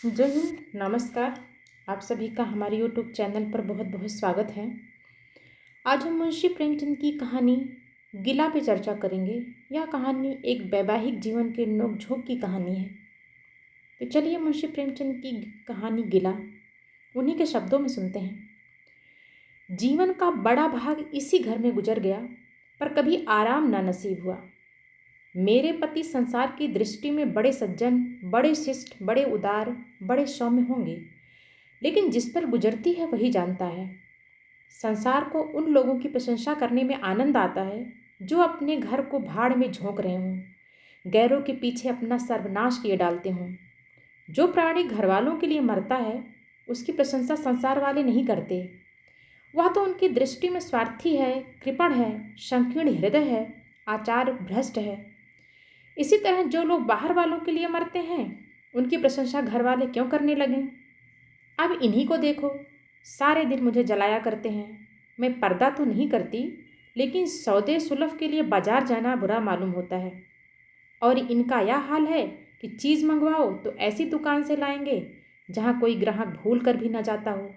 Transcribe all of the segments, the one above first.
जय हिंद, नमस्कार। आप सभी का हमारे यूट्यूब चैनल पर बहुत बहुत स्वागत है। आज हम मुंशी प्रेमचंद की कहानी गिला पे चर्चा करेंगे। यह कहानी एक वैवाहिक जीवन के नोकझोंक की कहानी है। तो चलिए मुंशी प्रेमचंद की कहानी गिला उन्हीं के शब्दों में सुनते हैं। जीवन का बड़ा भाग इसी घर में गुजर गया, पर कभी आराम ना नसीब हुआ। मेरे पति संसार की दृष्टि में बड़े सज्जन, बड़े शिष्ट, बड़े उदार, बड़े सौम्य होंगे, लेकिन जिस पर गुजरती है वही जानता है। संसार को उन लोगों की प्रशंसा करने में आनंद आता है जो अपने घर को भाड़ में झोंक रहे हों, गैरों के पीछे अपना सर्वनाश किए डालते हों। जो प्राणी घर वालों के लिए मरता है उसकी प्रशंसा संसार वाले नहीं करते। वह तो उनकी दृष्टि में स्वार्थी है, कृपण है, संकीर्ण हृदय है, आचार भ्रष्ट है। इसी तरह जो लोग बाहर वालों के लिए मरते हैं उनकी प्रशंसा घर वाले क्यों करने लगे। अब इन्हीं को देखो, सारे दिन मुझे जलाया करते हैं। मैं पर्दा तो नहीं करती, लेकिन सौदे सुलभ के लिए बाजार जाना बुरा मालूम होता है। और इनका यह हाल है कि चीज़ मंगवाओ तो ऐसी दुकान से लाएंगे जहाँ कोई ग्राहक भूल कर भी ना जाता हो।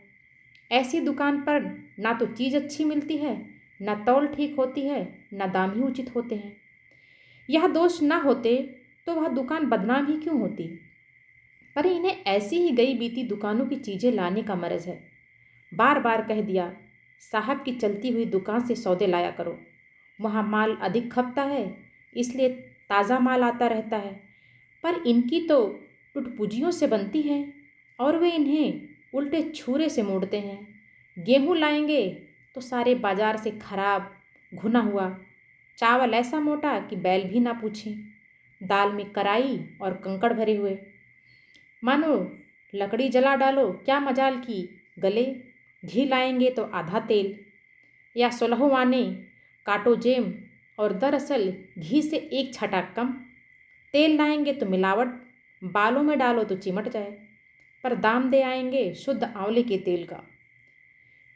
ऐसी दुकान पर ना तो चीज़ अच्छी मिलती है, ना तौल ठीक होती है, ना दाम ही उचित होते हैं। यह दोष ना होते तो वह दुकान बदनाम ही क्यों होती। पर इन्हें ऐसी ही गई बीती दुकानों की चीज़ें लाने का मर्ज है। बार बार कह दिया, साहब की चलती हुई दुकान से सौदे लाया करो, वहाँ माल अधिक खपता है, इसलिए ताज़ा माल आता रहता है। पर इनकी तो टुटपुजियों से बनती है और वे इन्हें उल्टे छुरे से मोड़ते हैं। गेहूँ लाएंगे तो सारे बाजार से खराब घुना हुआ, चावल ऐसा मोटा कि बैल भी ना पूछें, दाल में कराई और कंकड़ भरे हुए, मानो लकड़ी जला डालो क्या मजाल की गले। घी लाएंगे तो आधा तेल या सोलहों आने काटो जेम, और दरअसल घी से एक छटा कम। तेल लाएंगे तो मिलावट, बालों में डालो तो चिमट जाए, पर दाम दे आएंगे शुद्ध आंवले के तेल का।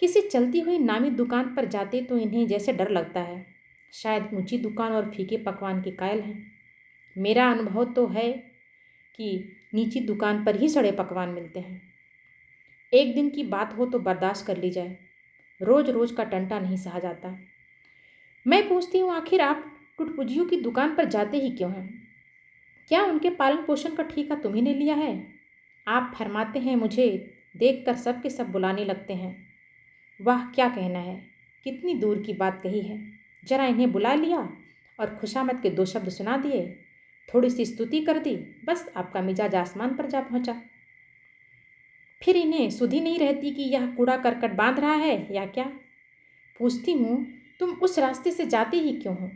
किसी चलती हुई नामी दुकान पर जाते तो इन्हें जैसे डर लगता है, शायद ऊंची दुकान और फीके पकवान के कायल हैं। मेरा अनुभव तो है कि नीची दुकान पर ही सड़े पकवान मिलते हैं। एक दिन की बात हो तो बर्दाश्त कर ली जाए, रोज रोज का टंटा नहीं सहा जाता। मैं पूछती हूँ, आखिर आप टुटपुजियों की दुकान पर जाते ही क्यों हैं? क्या उनके पालन पोषण का ठेका तुम्ही ने लिया है? आप फरमाते हैं, मुझे देखकर सब के सब बुलाने लगते हैं। वाह क्या कहना है, कितनी दूर की बात कही है। जरा इन्हें बुला लिया और खुशामद के दो शब्द सुना दिए, थोड़ी सी स्तुति कर दी, बस आपका मिजाज आसमान पर जा पहुंचा। फिर इन्हें सुधि नहीं रहती कि यह कूड़ा करकट बांध रहा है या क्या। पूछती हूँ, तुम उस रास्ते से जाते ही क्यों हो?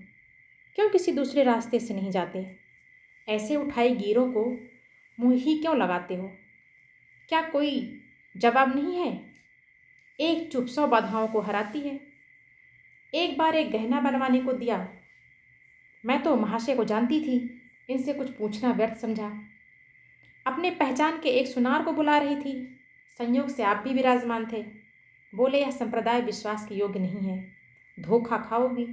क्यों किसी दूसरे रास्ते से नहीं जाते? ऐसे उठाई गिरों को मुँह ही क्यों लगाते हो? क्या कोई जवाब नहीं है? एक चुप 100 बाधाओं को हराती है। एक बार एक गहना बनवाने को दिया, मैं तो महाशय को जानती थी, इनसे कुछ पूछना व्यर्थ समझा। अपने पहचान के एक सुनार को बुला रही थी, संयोग से आप भी विराजमान थे। बोले, यह संप्रदाय विश्वास के योग्य नहीं है, धोखा खाओगी।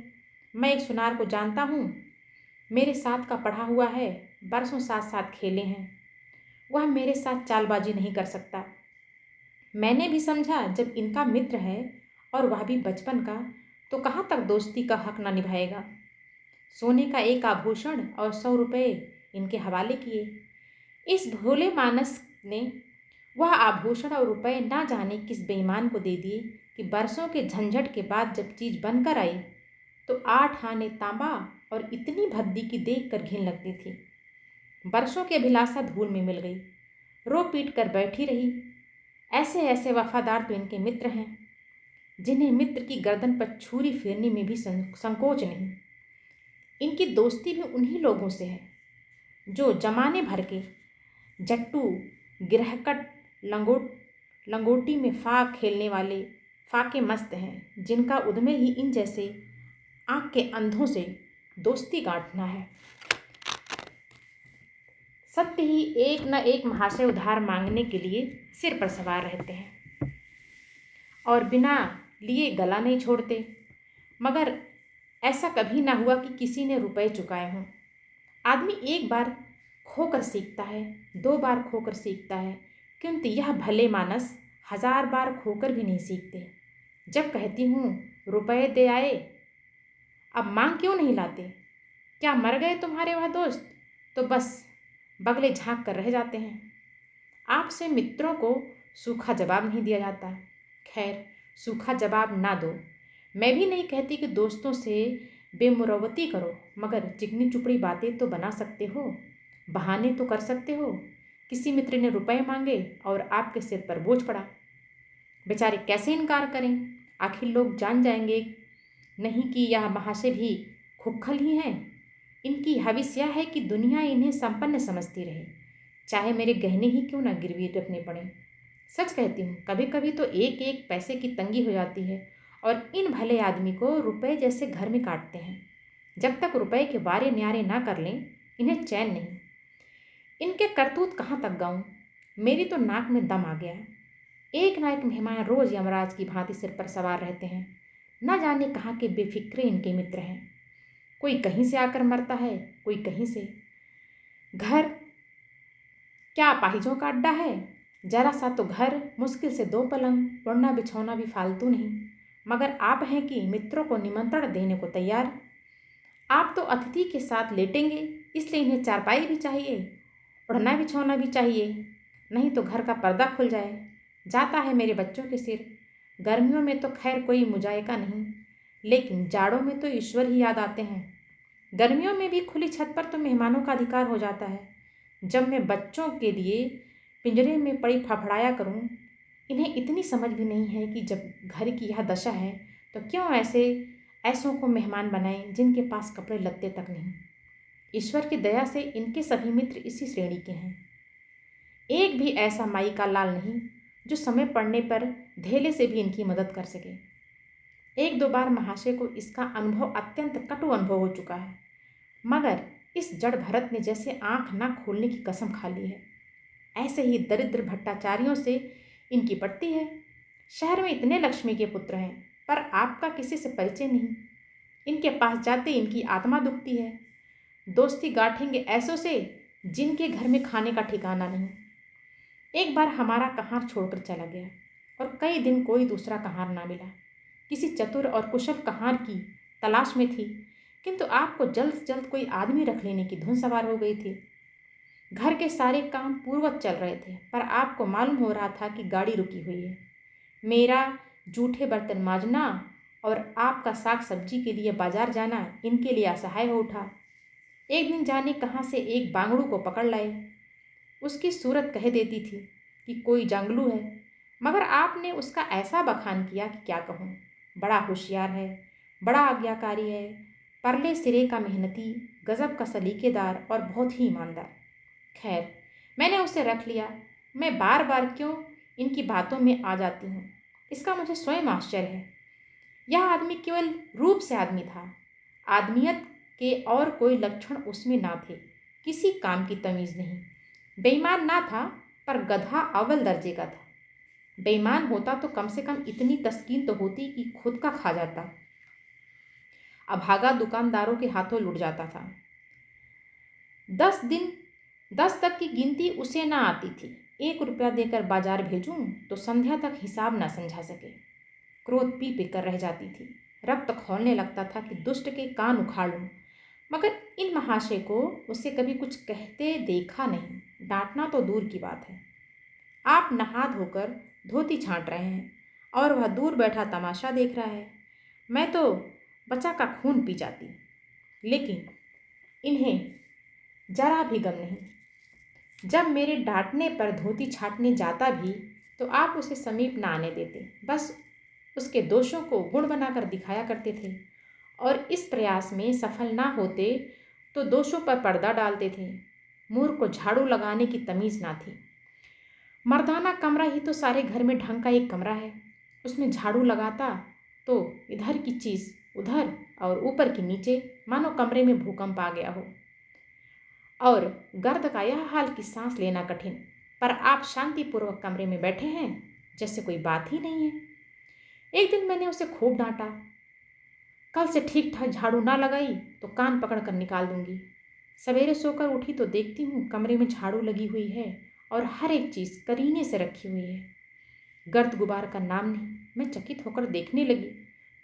मैं एक सुनार को जानता हूँ, मेरे साथ का पढ़ा हुआ है, बरसों साथ साथ खेले हैं, वह मेरे साथ चालबाजी नहीं कर सकता। मैंने भी समझा जब इनका मित्र है और वह भी बचपन का, तो कहाँ तक दोस्ती का हक ना निभाएगा। सोने का एक आभूषण और 100 रुपये इनके हवाले किए। इस भोले मानस ने वह आभूषण और रुपए ना जाने किस बेईमान को दे दिए कि बरसों के झंझट के बाद जब चीज बनकर आई तो 8 आने तांबा और इतनी भद्दी की देख कर घिन लगती थी। बरसों की अभिलाषा धूल में मिल गई, रो पीट कर बैठी रही। ऐसे ऐसे वफादार तो इनके मित्र हैं, जिन्हें मित्र की गर्दन पर छुरी फेरने में भी संकोच नहीं। इनकी दोस्ती भी उन्हीं लोगों से है जो जमाने भर के जट्टू, गिरहकट, लंगोटी में फाक खेलने वाले फाके मस्त हैं, जिनका उद्यमे ही इन जैसे आँख के अंधों से दोस्ती गांठना है। सत्य ही एक न एक महाशय उधार मांगने के लिए सिर पर सवार रहते हैं और बिना लिए गला नहीं छोड़ते, मगर ऐसा कभी ना हुआ कि किसी ने रुपए चुकाए हों। आदमी एक बार खोकर सीखता है, 2 बार खोकर सीखता है, किंतु यह भले मानस 1000 बार खोकर भी नहीं सीखते। जब कहती हूँ रुपए दे आए, अब मांग क्यों नहीं लाते, क्या मर गए तुम्हारे वह दोस्त, तो बस बगले झांक कर रह जाते हैं। आपसे मित्रों को सूखा जवाब नहीं दिया जाता। खैर, सूखा जवाब ना दो। मैं भी नहीं कहती कि दोस्तों से बेमुरवती करो, मगर चिकनी चुपड़ी बातें तो बना सकते हो, बहाने तो कर सकते हो। किसी मित्र ने रुपए मांगे और आपके सिर पर बोझ पड़ा, बेचारे कैसे इनकार करें। आखिर लोग जान जाएंगे नहीं कि यह महाशय भी खुक्खल ही हैं। इनकी हविस यह है कि दुनिया इन्हें संपन्न समझती रहे, चाहे मेरे गहने ही क्यों ना गिरवी रखने पड़े। सच कहती हूँ, कभी कभी तो एक एक पैसे की तंगी हो जाती है और इन भले आदमी को रुपए जैसे घर में काटते हैं। जब तक रुपए के बारे न्यारे ना कर लें, इन्हें चैन नहीं। इनके करतूत कहाँ तक गाऊं, मेरी तो नाक में दम आ गया। एक ना एक मेहमान रोज यमराज की भांति सिर पर सवार रहते हैं। न जाने कहाँ के बेफिक्रे इनके मित्र हैं। कोई कहीं से आकर मरता है, कोई कहीं से। घर क्या अपाहिजों का अड्डा है? जरा सा तो घर, मुश्किल से 2 पलंग, ओढ़ना बिछौना भी फालतू नहीं। मगर आप हैं कि मित्रों को निमंत्रण देने को तैयार। आप तो अतिथि के साथ लेटेंगे, इसलिए इन्हें चारपाई भी चाहिए, ओढ़ना बिछौना भी चाहिए, नहीं तो घर का पर्दा खुल जाए। जाता है मेरे बच्चों के सिर। गर्मियों में तो खैर कोई मुजायका नहीं, लेकिन जाड़ों में तो ईश्वर ही याद आते हैं। गर्मियों में भी खुली छत पर तो मेहमानों का अधिकार हो जाता है। जब मैं बच्चों के लिए पिंजरे में पड़ी फफड़ाया करूं, इन्हें इतनी समझ भी नहीं है कि जब घर की यह दशा है तो क्यों ऐसों को मेहमान बनाएं जिनके पास कपड़े लत्ते तक नहीं। ईश्वर की दया से इनके सभी मित्र इसी श्रेणी के हैं। एक भी ऐसा माई का लाल नहीं जो समय पड़ने पर धेले से भी इनकी मदद कर सके। 1-2 बार महाशय को इसका अनुभव अत्यंत कटु अनुभव हो चुका है, मगर इस जड़ भरत ने जैसे आंख ना खोलने की कसम खा ली है। ऐसे ही दरिद्र भट्टाचार्यों से इनकी पड़ती है। शहर में इतने लक्ष्मी के पुत्र हैं, पर आपका किसी से परिचय नहीं। इनके पास जाते इनकी आत्मा दुखती है। दोस्ती गांठेंगे ऐसों से जिनके घर में खाने का ठिकाना नहीं। एक बार हमारा कहार छोड़कर चला गया और कई दिन कोई दूसरा कहार ना मिला। किसी चतुर और कुशल कहार की तलाश में थी, किंतु आपको जल्द से जल्द कोई आदमी रख लेने की धुन सवार हो गई थी। घर के सारे काम पूर्ववत चल रहे थे, पर आपको मालूम हो रहा था कि गाड़ी रुकी हुई है। मेरा जूठे बर्तन मांजना और आपका साग सब्जी के लिए बाजार जाना इनके लिए असहाय हो उठा। एक दिन जाने कहाँ से एक बांगड़ू को पकड़ लाए। उसकी सूरत कह देती थी कि कोई जंगलू है, मगर आपने उसका ऐसा बखान किया कि क्या कहूँ। बड़ा होशियार है, बड़ा आज्ञाकारी है, परले सिरे का मेहनती, गजब का सलीकेदार और बहुत ही ईमानदार। खैर, मैंने उसे रख लिया। मैं बार बार क्यों इनकी बातों में आ जाती हूँ, इसका मुझे स्वयं आश्चर्य है। यह आदमी केवल रूप से आदमी था, आदमियत के और कोई लक्षण उसमें ना थे। किसी काम की तमीज नहीं। बेईमान ना था, पर गधा अव्वल दर्जे का था। बेईमान होता तो कम से कम इतनी तस्कीन तो होती कि खुद का खा जाता, अभागा दुकानदारों के हाथों लुट जाता था। 10 तक की गिनती उसे ना आती थी। 1 रुपया देकर बाजार भेजूं तो संध्या तक हिसाब ना समझा सके। क्रोध पी पी कर रह जाती थी। रक्त खौलने लगता था कि दुष्ट के कान उखाड़ लूं, मगर इन महाशय को उसे कभी कुछ कहते देखा नहीं। डांटना तो दूर की बात है। आप नहा धोकर धोती छांट रहे हैं और वह दूर बैठा तमाशा देख रहा है। मैं तो बच्चा का खून पी जाती, लेकिन इन्हें जरा भी गम नहीं। जब मेरे डांटने पर धोती छाटने जाता भी तो आप उसे समीप न आने देते, बस उसके दोषों को गुण बनाकर दिखाया करते थे, और इस प्रयास में सफल ना होते तो दोषों पर पर्दा डालते थे। मूर्ख को झाड़ू लगाने की तमीज ना थी। मर्दाना कमरा ही तो सारे घर में ढंग का एक कमरा है। उसमें झाड़ू लगाता तो इधर की चीज उधर और ऊपर की नीचे, मानो कमरे में भूकंप आ गया हो। और गर्द का यह हाल कि सांस लेना कठिन, पर आप शांतिपूर्वक कमरे में बैठे हैं जैसे कोई बात ही नहीं है। एक दिन मैंने उसे खूब डांटा, कल से ठीक ठाक झाड़ू ना लगाई तो कान पकड़ कर निकाल दूंगी। सवेरे सोकर उठी तो देखती हूँ कमरे में झाड़ू लगी हुई है और हर एक चीज़ करीने से रखी हुई है। गर्द गुबार का नाम नहीं। मैं चकित होकर देखने लगी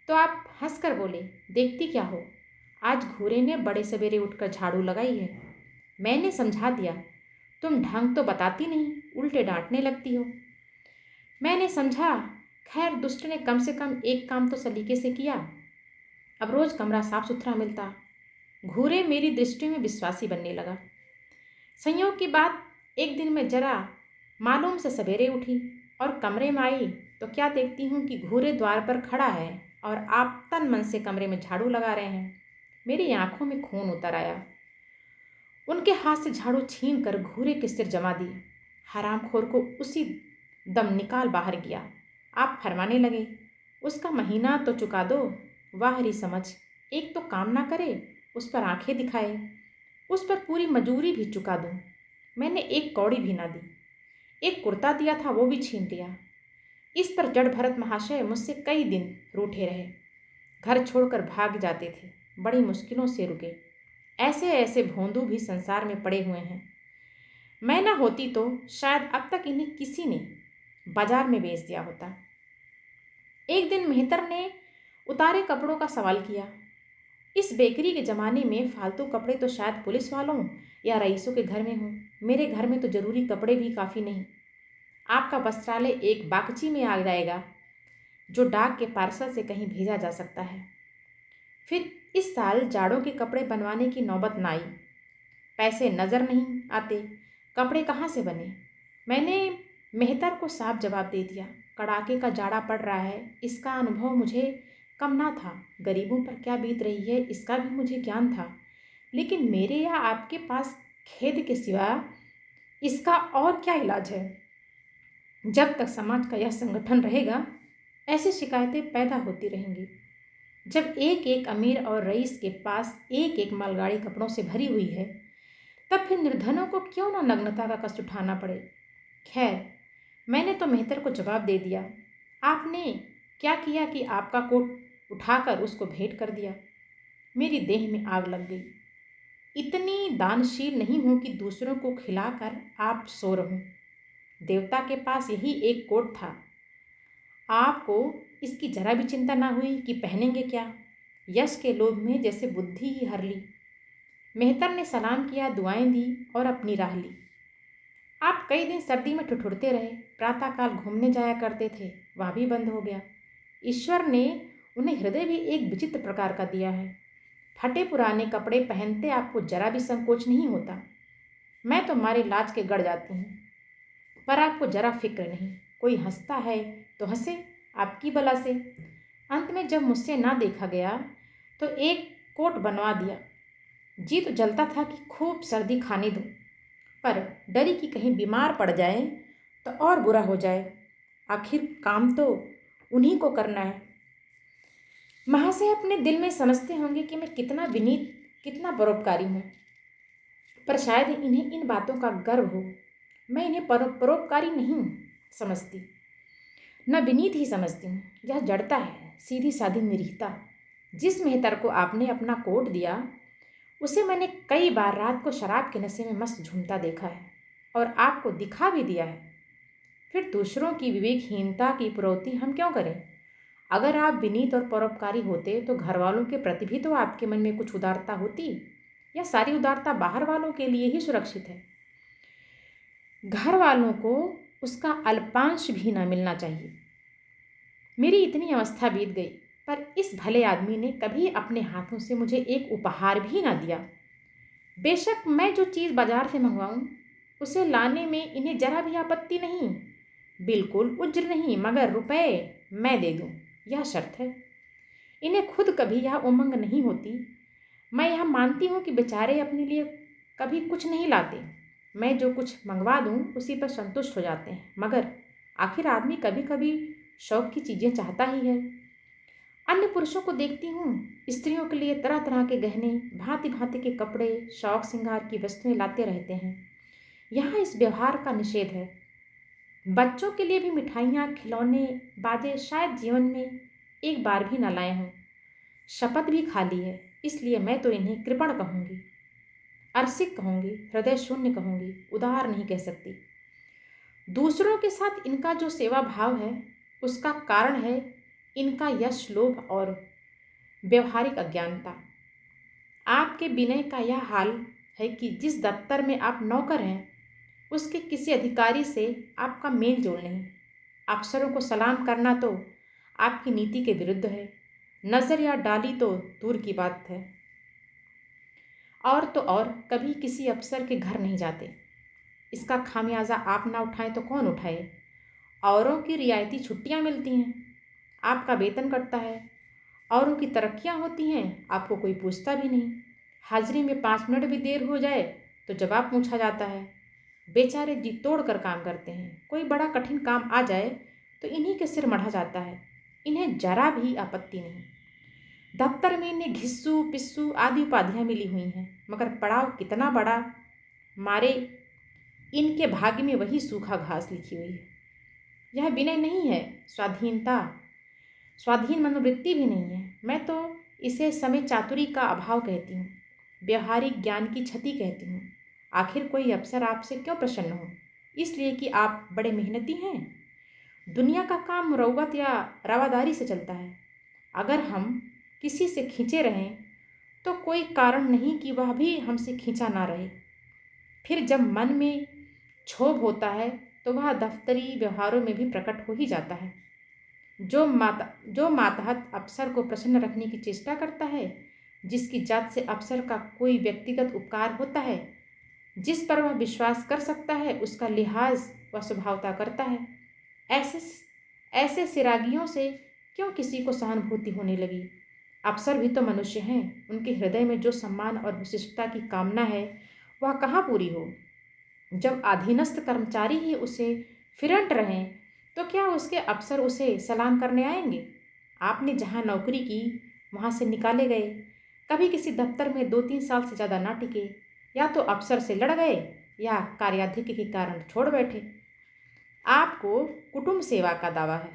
तो आप हंसकर बोले, देखती क्या हो, आज घूरे ने बड़े सवेरे उठकर झाड़ू लगाई है। मैंने समझा दिया, तुम ढंग तो बताती नहीं, उल्टे डांटने लगती हो। मैंने समझा, खैर दुष्ट ने कम से कम एक काम तो सलीके से किया। अब रोज कमरा साफ सुथरा मिलता। घूरे मेरी दृष्टि में विश्वासी बनने लगा। संयोग की बात, एक दिन मैं जरा मालूम से सवेरे उठी और कमरे में आई तो क्या देखती हूँ कि घूरे द्वार पर खड़ा है और आप तन मन से कमरे में झाड़ू लगा रहे हैं। मेरी आंखों में खून उतर आया। उनके हाथ से झाड़ू छीन कर घूरे के सिर जमा दी। हरामखोर को उसी दम निकाल बाहर गया। आप फरमाने लगे, उसका महीना तो चुका दो। वाह हरी समझ, एक तो काम ना करे, उस पर आंखें दिखाए, उस पर पूरी मजूरी भी चुका दूं। मैंने एक कौड़ी भी ना दी। एक कुर्ता दिया था वो भी छीन लिया। इस पर जड़ भरत महाशय मुझसे कई दिन रूठे रहे। घर छोड़कर भाग जाते थे, बड़ी मुश्किलों से रुके। ऐसे ऐसे भोंदू भी संसार में पड़े हुए हैं। मैं ना होती तो शायद अब तक इन्हें किसी ने बाजार में बेच दिया होता। एक दिन मेहतर ने उतारे कपड़ों का सवाल किया। इस बेकरी के ज़माने में फालतू कपड़े तो शायद पुलिस वालों या रईसों के घर में हों। मेरे घर में तो जरूरी कपड़े भी काफ़ी नहीं। आपका वस्त्रालय एक बागची में आ जाएगा जो डाक के पार्सल से कहीं भेजा जा सकता है। फिर इस साल जाड़ों के कपड़े बनवाने की नौबत ना आई। पैसे नज़र नहीं आते, कपड़े कहाँ से बने। मैंने मेहतर को साफ जवाब दे दिया, कड़ाके का जाड़ा पड़ रहा है, इसका अनुभव मुझे कम ना था। गरीबों पर क्या बीत रही है इसका भी मुझे ज्ञान था। लेकिन मेरे या आपके पास खेद के सिवा इसका और क्या इलाज है। जब तक समाज का यह संगठन रहेगा ऐसी शिकायतें पैदा होती रहेंगी। जब एक एक अमीर और रईस के पास एक एक मालगाड़ी कपड़ों से भरी हुई है, तब फिर निर्धनों को क्यों ना नग्नता का कष्ट उठाना पड़े। खैर, मैंने तो मेहतर को जवाब दे दिया। आपने क्या किया कि आपका कोट उठाकर उसको भेंट कर दिया। मेरी देह में आग लग गई। इतनी दानशील नहीं हूं कि दूसरों को खिलाकर आप सो रहूं। देवता के पास यही एक कोट था। आपको इसकी जरा भी चिंता ना हुई कि पहनेंगे क्या। यश के लोभ में जैसे बुद्धि ही हर ली। मेहतर ने सलाम किया, दुआएं दी और अपनी राह ली। आप कई दिन सर्दी में ठिठुरते रहे। प्रातःकाल घूमने जाया करते थे, वह भी बंद हो गया। ईश्वर ने उन्हें हृदय भी एक विचित्र प्रकार का दिया है। फटे पुराने कपड़े पहनते आपको जरा भी संकोच नहीं होता। मैं तो मारे लाज के गड़ जाती हूँ, पर आपको जरा फिक्र नहीं। कोई हंसता है तो हंसे, आपकी बला से। अंत में जब मुझसे ना देखा गया तो एक कोट बनवा दिया। जी तो जलता था कि खूब सर्दी खाने दूं, पर डरी कि कहीं बीमार पड़ जाए तो और बुरा हो जाए। आखिर काम तो उन्हीं को करना है। महाशय अपने दिल में समझते होंगे कि मैं कितना विनीत, कितना परोपकारी हूँ, पर शायद इन्हें इन बातों का गर्व हो। मैं इन्हें परोपकारी नहीं समझती, न विनीत ही समझती हूँ। यह जड़ता है, सीधी सादी निरीहता। जिस मेहतर को आपने अपना कोट दिया उसे मैंने कई बार रात को शराब के नशे में मस्त झूमता देखा है और आपको दिखा भी दिया है। फिर दूसरों की विवेकहीनता की पुरौती हम क्यों करें। अगर आप विनीत और परोपकारी होते तो घर वालों के प्रति भी तो आपके मन में कुछ उदारता होती, या सारी उदारता बाहर वालों के लिए ही सुरक्षित है। घर वालों को उसका अल्पांश भी ना मिलना चाहिए। मेरी इतनी अवस्था बीत गई, पर इस भले आदमी ने कभी अपने हाथों से मुझे एक उपहार भी ना दिया। बेशक मैं जो चीज़ बाजार से मंगवाऊं उसे लाने में इन्हें जरा भी आपत्ति नहीं। बिल्कुल उज्र नहीं, मगर रुपए मैं दे दूं, यह शर्त है। इन्हें खुद कभी यह उमंग नहीं होती। मैं यह मानती हूँ कि बेचारे अपने लिए कभी कुछ नहीं लाते। मैं जो कुछ मंगवा दूं उसी पर संतुष्ट हो जाते हैं, मगर आखिर आदमी कभी कभी शौक की चीज़ें चाहता ही है। अन्य पुरुषों को देखती हूँ, स्त्रियों के लिए तरह तरह के गहने, भांति भांति के कपड़े, शौक श्रृंगार की वस्तुएं लाते रहते हैं। यहाँ इस व्यवहार का निषेध है। बच्चों के लिए भी मिठाइयाँ, खिलौने, बाजे शायद जीवन में एक बार भी न लाए हों। शपथ भी खाली है, इसलिए मैं तो इन्हें कृपण कहूँगी, अरसिक कहूँगी, हृदय शून्य कहूँगी, उदार नहीं कह सकती। दूसरों के साथ इनका जो सेवा भाव है उसका कारण है इनका यश लोभ और व्यवहारिक अज्ञानता। आपके विनय का यह हाल है कि जिस दफ्तर में आप नौकर हैं उसके किसी अधिकारी से आपका मेल जोल नहीं। अफसरों को सलाम करना तो आपकी नीति के विरुद्ध है। नज़र या डाली तो दूर की बात है। और तो और कभी किसी अफसर के घर नहीं जाते। इसका खामियाजा आप ना उठाएं तो कौन उठाए। औरों की रियायती छुट्टियां मिलती हैं, आपका वेतन कटता है। औरों की तरक्कियां होती हैं, आपको कोई पूछता भी नहीं। हाजिरी में 5 मिनट भी देर हो जाए तो जवाब पूछा जाता है। बेचारे जी तोड़ कर काम करते हैं। कोई बड़ा कठिन काम आ जाए तो इन्हीं के सिर मढ़ा जाता है। इन्हें जरा भी आपत्ति नहीं। दफ्तर में इन्हें घिस्सू पिस्सू आदि उपाधियां मिली हुई हैं, मगर पड़ाव कितना बड़ा मारे इनके भाग्य में वही सूखा घास लिखी हुई है। यह विनय नहीं है, स्वाधीन मनोवृत्ति भी नहीं है। मैं तो इसे समय चातुरी का अभाव कहती हूँ, व्यवहारिक ज्ञान की क्षति कहती हूँ। आखिर कोई अफसर आपसे क्यों प्रसन्न हो? इसलिए कि आप बड़े मेहनती हैं। दुनिया का काम मुरव्वत या रवादारी से चलता है। अगर हम किसी से खींचे रहें तो कोई कारण नहीं कि वह भी हमसे खींचा ना रहे। फिर जब मन में क्षोभ होता है तो वह दफ्तरी व्यवहारों में भी प्रकट हो ही जाता है। जो मातहत अफसर को प्रसन्न रखने की चेष्टा करता है, जिसकी जात से अफसर का कोई व्यक्तिगत उपकार होता है, जिस पर वह विश्वास कर सकता है, उसका लिहाज वह स्वभावता करता है। ऐसे ऐसे सिरागियों से क्यों किसी को सहानुभूति होने लगी? अफसर भी तो मनुष्य हैं। उनके हृदय में जो सम्मान और विशिष्टता की कामना है वह कहाँ पूरी हो? जब अधीनस्थ कर्मचारी ही उसे फिरंट रहें तो क्या उसके अफसर उसे सलाम करने आएंगे? आपने जहाँ नौकरी की वहाँ से निकाले गए, कभी किसी दफ्तर में 2-3 साल से ज़्यादा ना टिके, या तो अफसर से लड़ गए या कार्याधिक्य के कारण छोड़ बैठे। आपको कुटुंब सेवा का दावा है।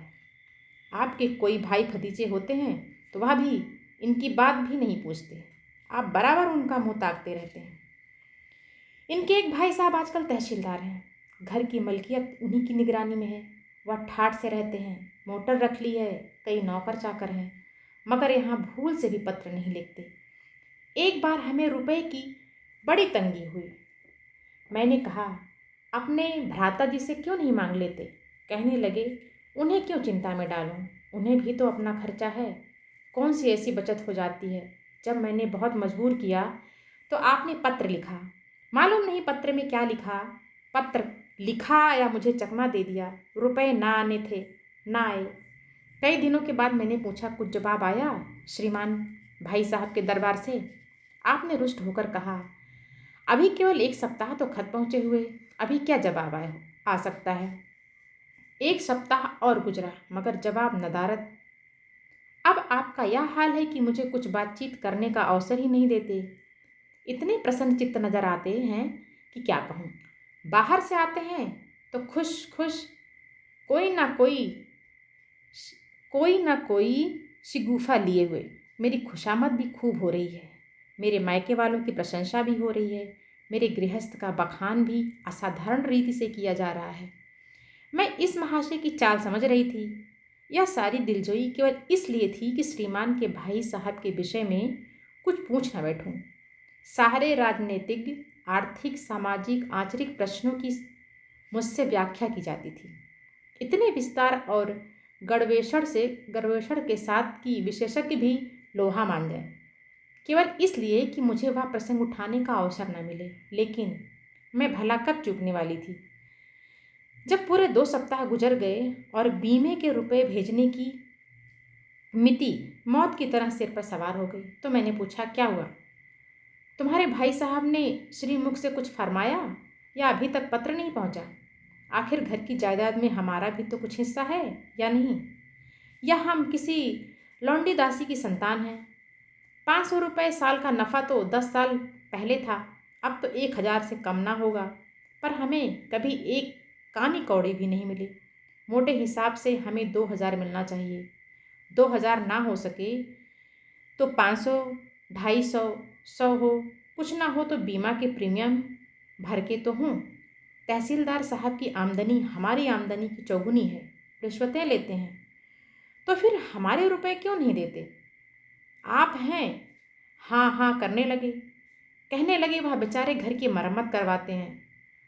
आपके कोई भाई भतीजे होते हैं तो वह भी इनकी बात भी नहीं पूछते। आप बराबर उनका मुंह ताकते रहते हैं। इनके एक भाई साहब आजकल तहसीलदार हैं। घर की मलकियत उन्हीं की निगरानी में है। वह ठाठ से रहते हैं, मोटर रख ली है, कई नौकर चाकर हैं, मगर यहाँ भूल से भी पत्र नहीं लिखते। एक बार हमें रुपए की बड़ी तंगी हुई। मैंने कहा, अपने भ्राता जी से क्यों नहीं मांग लेते? कहने लगे, उन्हें क्यों चिंता में डालूं, उन्हें भी तो अपना खर्चा है। कौन सी ऐसी बचत हो जाती है? जब मैंने बहुत मजबूर किया तो आपने पत्र लिखा। मालूम नहीं पत्र में क्या लिखा। पत्र लिखा या मुझे चकमा दे दिया। रुपए ना आने थे, ना आए। कई दिनों के बाद मैंने पूछा, कुछ जवाब आया श्रीमान भाई साहब के दरबार से? आपने रुष्ट होकर कहा, अभी केवल 1 सप्ताह तो खत पहुँचे हुए, अभी क्या जवाब आ सकता है। 1 सप्ताह और गुजरा मगर जवाब नदारद। अब आपका यह हाल है कि मुझे कुछ बातचीत करने का अवसर ही नहीं देते। इतने प्रसन्न चित्त नजर आते हैं कि क्या कहूँ। बाहर से आते हैं तो खुश खुश कोई ना कोई शिगुफा लिए हुए। मेरी खुशामद भी खूब हो रही है। मेरे मायके वालों की प्रशंसा भी हो रही है। मेरे गृहस्थ का बखान भी असाधारण रीति से किया जा रहा है। मैं इस महाशय की चाल समझ रही थी। यह सारी दिलजोई केवल इसलिए थी कि श्रीमान के भाई साहब के विषय में कुछ पूछ न बैठूं। सारे राजनीतिक, आर्थिक, सामाजिक, आंचरिक प्रश्नों की मुझसे व्याख्या की जाती थी। इतने विस्तार और गड़वेषण के साथ कि विशेषज्ञ भी लोहा मान जाए, केवल इसलिए कि मुझे वह प्रसंग उठाने का अवसर न मिले। लेकिन मैं भला कब चूकने वाली थी? जब पूरे 2 सप्ताह गुजर गए और बीमे के रुपए भेजने की मिति मौत की तरह सिर पर सवार हो गई तो मैंने पूछा, क्या हुआ? तुम्हारे भाई साहब ने श्रीमुख से कुछ फरमाया या अभी तक पत्र नहीं पहुंचा? आखिर घर की जायदाद में हमारा भी तो कुछ हिस्सा है या नहीं? या हम किसी लौंडी दासी की संतान हैं? 500 रुपये साल का नफ़ा तो 10 साल पहले था, अब तो 1000 से कम ना होगा। पर हमें कभी एक कानी कौड़ी भी नहीं मिली। मोटे हिसाब से हमें 2000 मिलना चाहिए। 2000 ना हो सके तो 500, 250, 100 हो। कुछ ना हो तो बीमा के प्रीमियम भर के तो हूँ। तहसीलदार साहब की आमदनी हमारी आमदनी की चौगुनी है, रिश्वतें लेते हैं, तो फिर हमारे रुपए क्यों नहीं देते? आप हैं। हाँ हाँ करने लगे। कहने लगे वह बेचारे घर की मरम्मत करवाते हैं,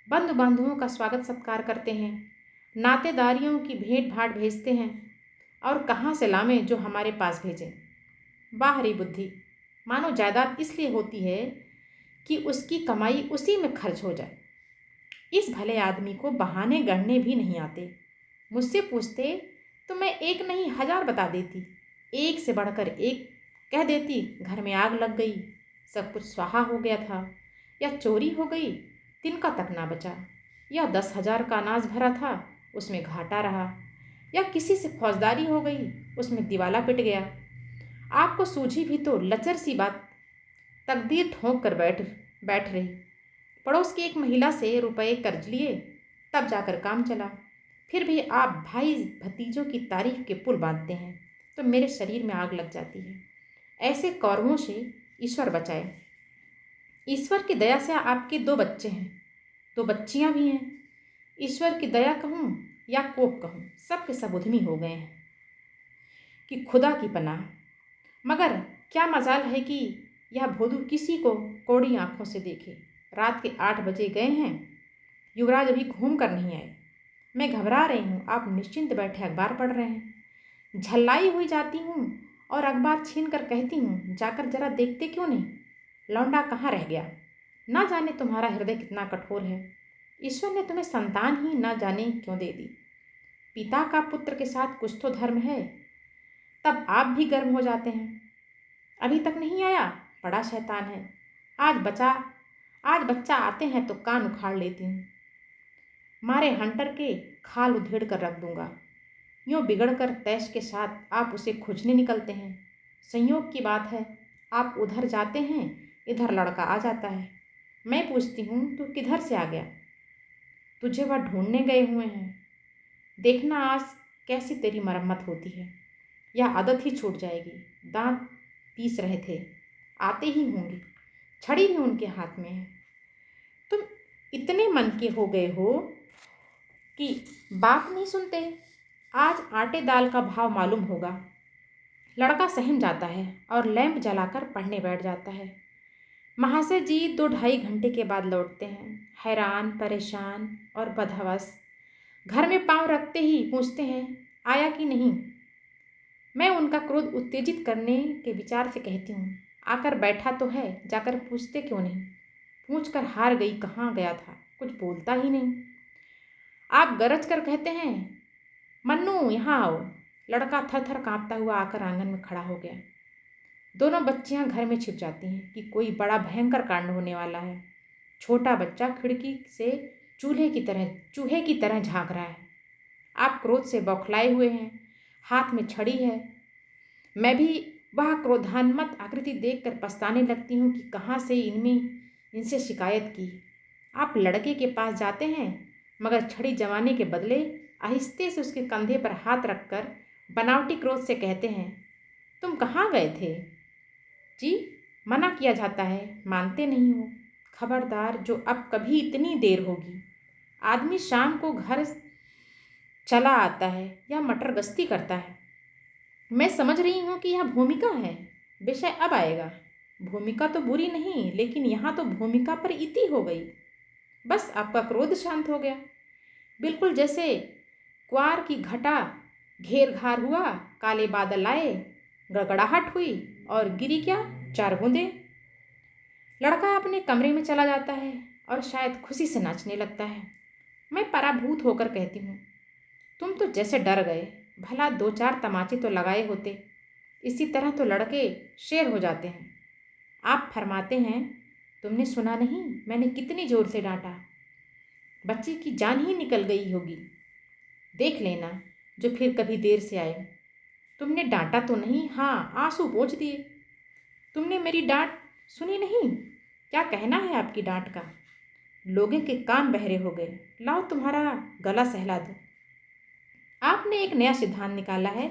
बंधु बांधवों का स्वागत सत्कार करते हैं, नातेदारियों की भेंट भाट भेजते हैं, और कहाँ से लावें जो हमारे पास भेजें। बाहरी बुद्धि। मानो जायदाद इसलिए होती है कि उसकी कमाई उसी में खर्च हो जाए। इस भले आदमी को बहाने गढ़ने भी नहीं आते। मुझसे पूछते तो मैं एक नहीं 1000 बता देती, एक से बढ़कर एक कह देती। घर में आग लग गई, सब कुछ स्वाहा हो गया था, या चोरी हो गई, तिनका तक ना बचा, या 10,000 का अनाज भरा था, उसमें घाटा रहा, या किसी से फौजदारी हो गई, उसमें दिवाला पिट गया। आपको सूझी भी तो लचर सी बात तकदीर ठोंक कर बैठ रही। पड़ोस की एक महिला से रुपए कर्ज लिए, तब जाकर काम चला। फिर भी आप भाई भतीजों की तारीफ के पुल बांधते हैं तो मेरे शरीर में आग लग जाती है। ऐसे कौरवों से ईश्वर बचाए। ईश्वर की दया से आपके 2 बच्चे हैं, 2 बच्चियां भी हैं। ईश्वर की दया कहूँ या कोप कहूँ, सब के सब उद्यमी हो गए हैं कि खुदा की पनाह। मगर क्या मजाल है कि यह भोदू किसी को कौड़ी आंखों से देखे। रात के 8 बजे गए हैं, युवराज अभी घूम कर नहीं आए। मैं घबरा रही हूँ, आप निश्चिंत बैठे अखबार पढ़ रहे हैं। झल्लाई हुई जाती हूँ और अखबार छीन कर कहती हूँ, जाकर जरा देखते क्यों नहीं, लौंडा कहाँ रह गया। ना जाने तुम्हारा हृदय कितना कठोर है। ईश्वर ने तुम्हें संतान ही ना जाने क्यों दे दी। पिता का पुत्र के साथ कुछ तो धर्म है, तब आप भी गर्म हो जाते हैं। अभी तक नहीं आया, बड़ा शैतान है। आज बच्चा आते हैं तो कान उखाड़ लेती हूँ, मारे हंटर के खाल उधेड़ कर रख दूंगा। यूँ बिगड़कर तैश के साथ आप उसे खोजने निकलते हैं। संयोग की बात है, आप उधर जाते हैं, इधर लड़का आ जाता है। मैं पूछती हूँ, तू किधर से आ गया? तुझे वह ढूंढने गए हुए हैं। देखना आज कैसी तेरी मरम्मत होती है, या आदत ही छूट जाएगी। दांत पीस रहे थे, आते ही होंगे, छड़ी भी उनके हाथ में है। तुम इतने मन के हो गए हो कि बात नहीं सुनते। आज आटे दाल का भाव मालूम होगा। लड़का सहम जाता है और लैंप जलाकर पढ़ने बैठ जाता है। महाशय जी 2-2.5 घंटे के बाद लौटते हैं, हैरान परेशान और बदहवस। घर में पांव रखते ही पूछते हैं, आया कि नहीं। मैं उनका क्रोध उत्तेजित करने के विचार से कहती हूँ, आकर बैठा तो है, जाकर पूछते क्यों नहीं। पूछ कर हार गई, कहाँ गया था, कुछ बोलता ही नहीं। आप गरज कर कहते हैं, मन्नू यहाँ आओ। लड़का थर थर काँपता हुआ आकर आंगन में खड़ा हो गया। दोनों बच्चियां घर में छिप जाती हैं कि कोई बड़ा भयंकर कांड होने वाला है। छोटा बच्चा खिड़की से चूहे की तरह झांक रहा है। आप क्रोध से बौखलाए हुए हैं, हाथ में छड़ी है। मैं भी वह क्रोधान्मत आकृति देखकर पछताने लगती हूँ कि कहाँ से इनसे शिकायत की। आप लड़के के पास जाते हैं, मगर छड़ी जमाने के बदले आहिस्ते से उसके कंधे पर हाथ रखकर बनावटी क्रोध से कहते हैं, तुम कहाँ गए थे? जी, मना किया जाता है, मानते नहीं हो। खबरदार, जो अब कभी इतनी देर होगी। आदमी शाम को घर चला आता है या मटर गश्ती करता है। मैं समझ रही हूँ कि यह भूमिका है, विषय अब आएगा। भूमिका तो बुरी नहीं, लेकिन यहाँ तो भूमिका पर इति हो गई। बस आपका क्रोध शांत हो गया, बिल्कुल जैसे क्वार की घटा घेर घार हुआ, काले बादल आए, गड़गड़ाहट हुई और गिरी क्या 4 बूंदें। लड़का अपने कमरे में चला जाता है और शायद खुशी से नाचने लगता है। मैं पराभूत होकर कहती हूँ, तुम तो जैसे डर गए, भला 2-4 तमाचे तो लगाए होते। इसी तरह तो लड़के शेर हो जाते हैं। आप फरमाते हैं, तुमने सुना नहीं मैंने कितनी जोर से डांटा। बच्चे की जान ही निकल गई होगी। देख लेना जो फिर कभी देर से आए। तुमने डांटा तो नहीं? हाँ, आंसू पोंछ दिए। तुमने मेरी डांट सुनी नहीं? क्या कहना है आपकी डांट का? लोगों के कान बहरे हो गए। लाओ तुम्हारा गला सहला दो। आपने एक नया सिद्धांत निकाला है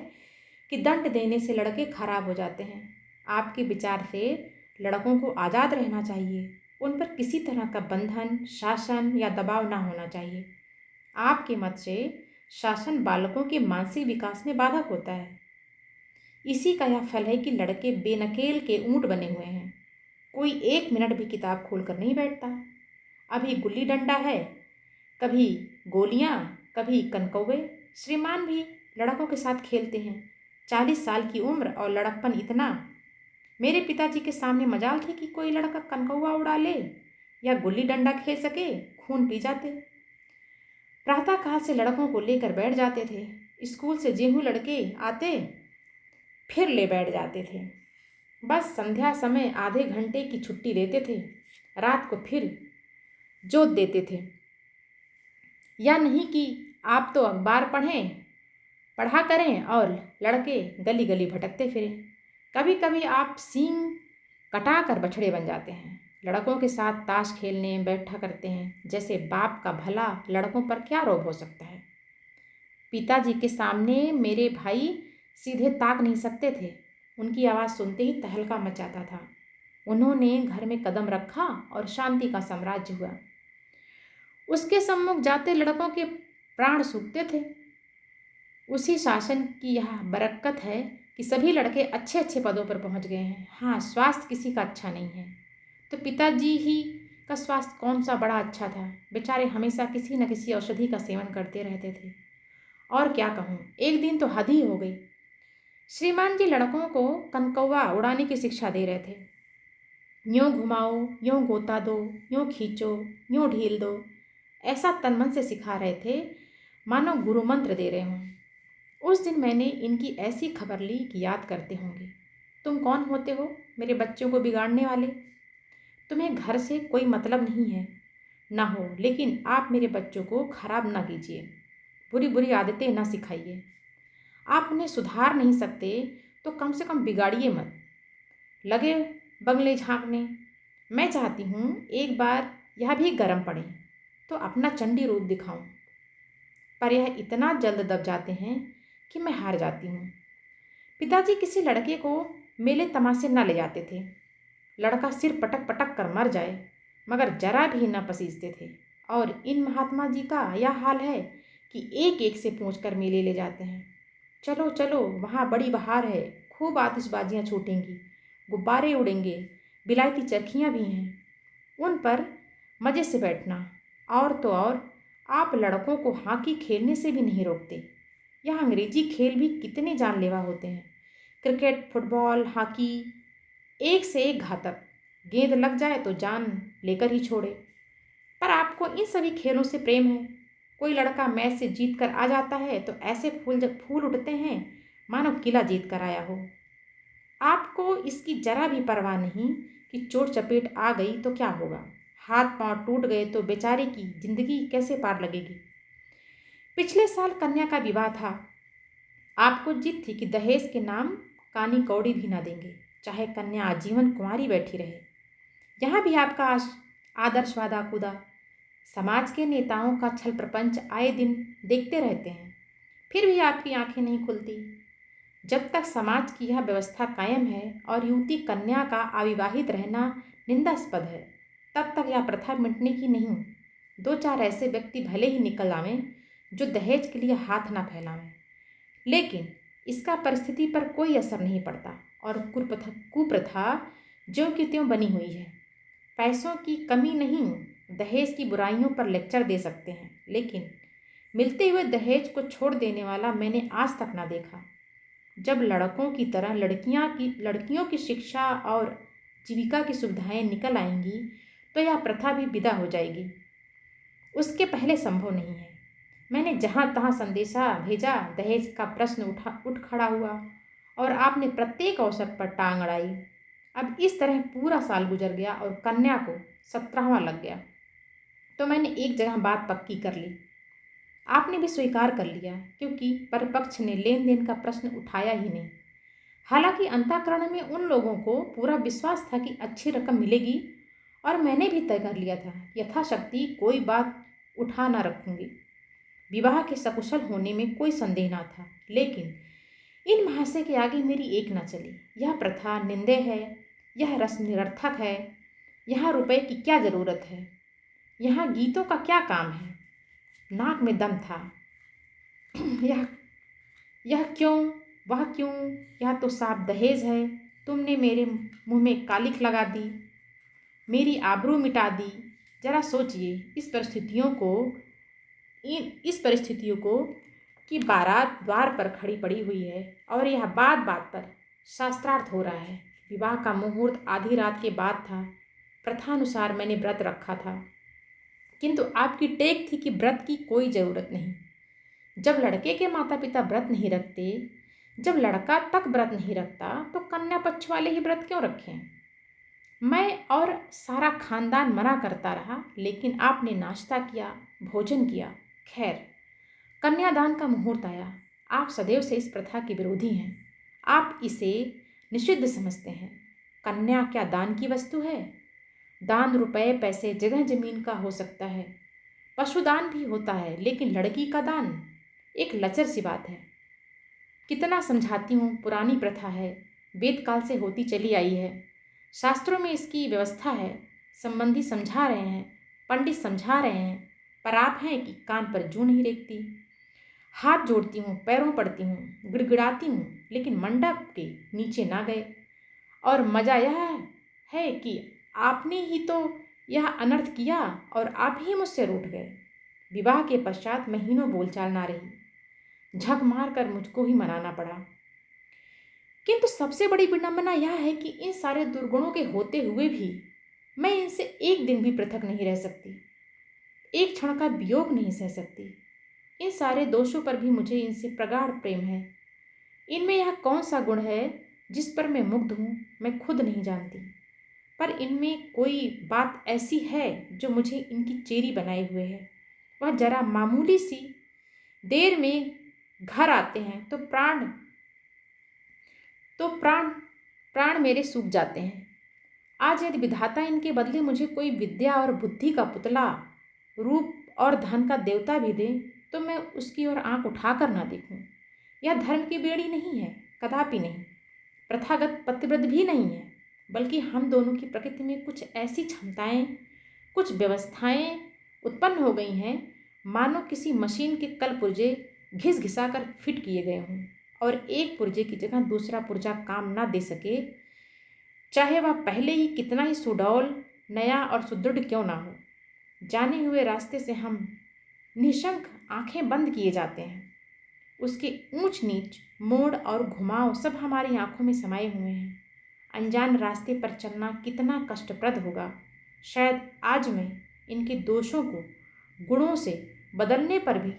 कि दंड देने से लड़के खराब हो जाते हैं। आपके विचार से लड़कों को आज़ाद रहना चाहिए। उन पर किसी तरह का बंधन, शासन या दबाव ना होना चाहिए। आपके मत से शासन बालकों के मानसिक विकास में बाधक होता है। इसी का यह फल है कि लड़के बेनकेल के ऊंट बने हुए हैं। कोई 1 मिनट भी किताब खोलकर नहीं बैठता। अभी गुल्ली डंडा है, कभी गोलियां, कभी कनकौवे। श्रीमान भी लड़कों के साथ खेलते हैं। 40 साल की उम्र और लड़कपन इतना। मेरे पिताजी के सामने मजाल थी कि कोई लड़का कनकौवा उड़ा ले या गुल्ली डंडा खेल सके, खून पी जाते। प्रातःकाल से लड़कों को लेकर बैठ जाते थे। स्कूल से जेहू लड़के आते फिर ले बैठ जाते थे। बस संध्या समय आधे घंटे की छुट्टी देते थे। रात को फिर जोत देते थे। या नहीं कि आप तो अखबार पढ़ा करें और लड़के गली गली भटकते फिरें। कभी कभी आप सींग कटा कर बछड़े बन जाते हैं। लड़कों के साथ ताश खेलने बैठा करते हैं। जैसे बाप का भला लड़कों पर क्या रोब हो सकता है। पिताजी के सामने मेरे भाई सीधे ताक नहीं सकते थे। उनकी आवाज़ सुनते ही तहलका मच जाता था। उन्होंने घर में कदम रखा और शांति का साम्राज्य हुआ। उसके सम्मुख जाते लड़कों के प्राण सूखते थे। उसी शासन की यह बरकत है कि सभी लड़के अच्छे अच्छे पदों पर पहुंच गए हैं। हाँ, स्वास्थ्य किसी का अच्छा नहीं है। तो पिताजी ही का स्वास्थ्य कौन सा बड़ा अच्छा था। बेचारे हमेशा किसी न किसी औषधि का सेवन करते रहते थे। और क्या कहूँ, एक दिन तो हद ही हो गई। श्रीमान जी लड़कों को कनकौवा उड़ाने की शिक्षा दे रहे थे। यूँ घुमाओ, यूँ गोता दो, यूँ खींचो, यूँ ढील दो। ऐसा तन मन से सिखा रहे थे मानो गुरु मंत्र दे रहे हों। उस दिन मैंने इनकी ऐसी खबर ली कि याद करते होंगे। तुम कौन होते हो मेरे बच्चों को बिगाड़ने वाले? तुम्हें घर से कोई मतलब नहीं है ना हो, लेकिन आप मेरे बच्चों को खराब ना कीजिए, बुरी बुरी आदतें ना सिखाइए। आप उन्हें सुधार नहीं सकते तो कम से कम बिगाड़िए मत। लगे बंगले झांकने। मैं चाहती हूँ एक बार यह भी गर्म पड़े तो अपना चंडी रूप दिखाऊं, पर यह इतना जल्द दब जाते हैं कि मैं हार जाती हूँ। पिताजी किसी लड़के को मेले तमाशे न ले जाते थे। लड़का सिर पटक पटक कर मर जाए मगर जरा भी न पसीजते थे। और इन महात्मा जी का यह हाल है कि एक एक से पूछ कर मेले ले जाते हैं। चलो चलो, वहाँ बड़ी बहार है, खूब आतिशबाजियाँ छूटेंगी, गुब्बारे उड़ेंगे, बिलायती चरखियाँ भी हैं, उन पर मज़े से बैठना। और तो और आप लड़कों को हॉकी खेलने से भी नहीं रोकते। यह अंग्रेजी खेल भी कितने जानलेवा होते हैं। क्रिकेट, फुटबॉल, हॉकी एक से एक घातक। गेंद लग जाए तो जान लेकर ही छोड़े। पर आपको इन सभी खेलों से प्रेम है। कोई लड़का मैच से जीत कर आ जाता है तो ऐसे फूल उठते हैं मानो किला जीत कर आया हो। आपको इसकी जरा भी परवाह नहीं कि चोट चपेट आ गई तो क्या होगा, हाथ पांव टूट गए तो बेचारे की जिंदगी कैसे पार लगेगी। पिछले साल कन्या का विवाह था। आपको जिद थी कि दहेज के नाम कानी कौड़ी भी ना देंगे, चाहे कन्या आजीवन कुंवारी बैठी रहे। यहाँ भी आपका आदर्श वादा कूदा। समाज के नेताओं का छल प्रपंच आए दिन देखते रहते हैं, फिर भी आपकी आंखें नहीं खुलती। जब तक समाज की यह व्यवस्था कायम है और युवती कन्या का अविवाहित रहना निंदास्पद है, तब तक यह प्रथा मिटने की नहीं। 2-4 ऐसे व्यक्ति भले ही निकल आवें जो दहेज के लिए हाथ ना फैलावें, लेकिन इसका परिस्थिति पर कोई असर नहीं पड़ता और कुप्रथा ज्यों की त्यों बनी हुई है। पैसों की कमी नहीं, दहेज की बुराइयों पर लेक्चर दे सकते हैं, लेकिन मिलते हुए दहेज को छोड़ देने वाला मैंने आज तक ना देखा। जब लड़कों की तरह लड़कियों की शिक्षा और जीविका की सुविधाएं निकल आएंगी तो यह प्रथा भी विदा हो जाएगी। उसके पहले संभव नहीं है। मैंने जहाँ तहाँ संदेशा भेजा, दहेज का प्रश्न उठ खड़ा हुआ और आपने प्रत्येक अवसर पर टांग अड़ाई। अब इस तरह पूरा साल गुजर गया और कन्या को 17वां लग गया तो मैंने एक जगह बात पक्की कर ली। आपने भी स्वीकार कर लिया, क्योंकि परपक्ष ने लेन देन का प्रश्न उठाया ही नहीं। हालांकि अंतःकरण में उन लोगों को पूरा विश्वास था कि अच्छी रकम मिलेगी और मैंने भी तय कर लिया था यथाशक्ति कोई बात उठा ना रखूंगी। विवाह के सकुशल होने में कोई संदेह ना था, लेकिन इन महाशय के आगे मेरी एक ना चली। यह प्रथा निंदे है, यह रस्म निरर्थक है। यहाँ रुपए की क्या ज़रूरत है, यहाँ गीतों का क्या काम है। नाक में दम था। यह यह क्यों, वह क्यों, यह तो साफ दहेज है। तुमने मेरे मुंह में कालिख लगा दी, मेरी आबरू मिटा दी। जरा सोचिए इस परिस्थितियों को कि बारात द्वार पर खड़ी पड़ी हुई है और यह बात बात पर शास्त्रार्थ हो रहा है। विवाह का मुहूर्त आधी रात के बाद था। प्रथानुसार मैंने व्रत रखा था, किंतु आपकी टेक थी कि व्रत की कोई ज़रूरत नहीं। जब लड़के के माता पिता व्रत नहीं रखते, जब लड़का तक व्रत नहीं रखता, तो कन्या पक्ष वाले ही व्रत क्यों रखें। मैं और सारा खानदान मना करता रहा, लेकिन आपने नाश्ता किया, भोजन किया। खैर, कन्यादान का मुहूर्त आया। आप सदैव से इस प्रथा के विरोधी हैं। आप इसे निषिद्ध समझते हैं। कन्या क्या दान की वस्तु है? दान रुपए पैसे जगह जमीन का हो सकता है, पशुदान भी होता है, लेकिन लड़की का दान एक लचर सी बात है। कितना समझाती हूँ, पुरानी प्रथा है, वेद काल से होती चली आई है। शास्त्रों में इसकी व्यवस्था है। संबंधी समझा रहे हैं, पंडित समझा रहे हैं, पर आप हैं कि कान पर जूं नहीं रेखती। हाथ जोड़ती हूँ, पैरों पड़ती हूँ, गिड़गिड़ाती हूँ, लेकिन मंडप के नीचे ना गए। और मज़ा यह है कि आपने ही तो यह अनर्थ किया और आप ही मुझसे रूठ गए। विवाह के पश्चात महीनों बोलचाल ना रही। झक मार कर मुझको ही मनाना पड़ा। किंतु सबसे बड़ी विडंबना यह है कि इन सारे दुर्गुणों के होते हुए भी मैं इनसे एक दिन भी पृथक नहीं रह सकती, एक क्षण का वियोग नहीं सह सकती। इन सारे दोषों पर भी मुझे इनसे प्रगाढ़ प्रेम है। इनमें यह कौन सा गुण है जिस पर मैं मुग्ध हूँ, मैं खुद नहीं जानती। पर इनमें कोई बात ऐसी है जो मुझे इनकी चेरी बनाए हुए है। वह जरा मामूली सी देर में घर आते हैं तो प्राण प्राण मेरे सूख जाते हैं। आज यदि विधाता इनके बदले मुझे कोई विद्या और बुद्धि का पुतला, रूप और धन का देवता भी दे, तो मैं उसकी ओर आंख उठाकर ना देखूं। यह धर्म की बेड़ी नहीं है, कदापि नहीं। प्रथागत पतिव्रत भी नहीं है, बल्कि हम दोनों की प्रकृति में कुछ ऐसी क्षमताएं, कुछ व्यवस्थाएं उत्पन्न हो गई हैं, मानो किसी मशीन के कल पुर्जे घिस घिसा कर फिट किए गए हों और एक पुर्जे की जगह दूसरा पुर्जा काम ना दे सके, चाहे वह पहले ही कितना ही सुडौल, नया और सुदृढ़ क्यों ना हो। जाने हुए रास्ते से हम निशंक आंखें बंद किए जाते हैं। उसके ऊंच नीच, मोड़ और घुमाव सब हमारी आंखों में समाये हुए हैं। अनजान रास्ते पर चलना कितना कष्टप्रद होगा। शायद आज मैं इनके दोषों को गुणों से बदलने पर भी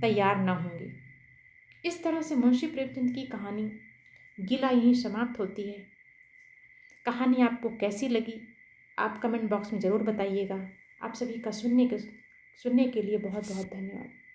तैयार न होंगे। इस तरह से मुंशी प्रेमचंद की कहानी गीला यहीं समाप्त होती है। कहानी आपको कैसी लगी, आप कमेंट बॉक्स में ज़रूर बताइएगा। आप सभी का सुनने के लिए बहुत बहुत धन्यवाद।